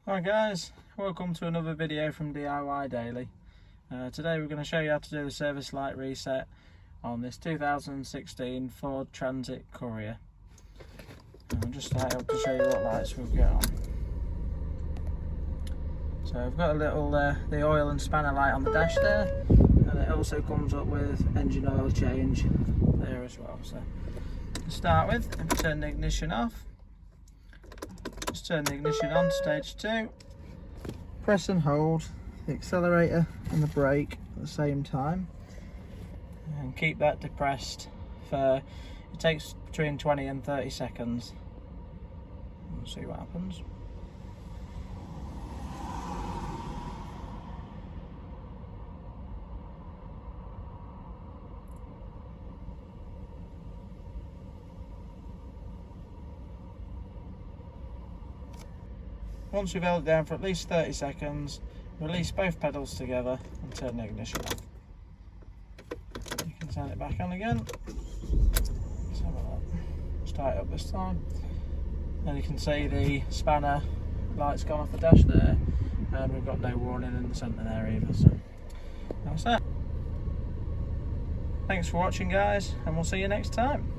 Hi guys, welcome to another video from DIY Daily. Today we're going to show you how to do the service light reset on this 2016 Ford Transit Courier. I'll just light up to show you what lights we've got on. So I've got a little the oil and spanner light on the dash there, and it also comes up with engine oil change there as well. So to start with, I've turned the ignition off. Just turn the ignition on, stage 2. Press and hold the accelerator and the brake at the same time. And keep that depressed for, it takes between 20 and 30 seconds. We'll see what happens. Once you've held it down for at least 30 seconds, release both pedals together and turn the ignition off. You can turn it back on again. Let's have a look. Start it up this time. And you can see the spanner light's gone off the dash there, and we've got no warning in the centre there either. So that's that. Thanks for watching guys, and we'll see you next time.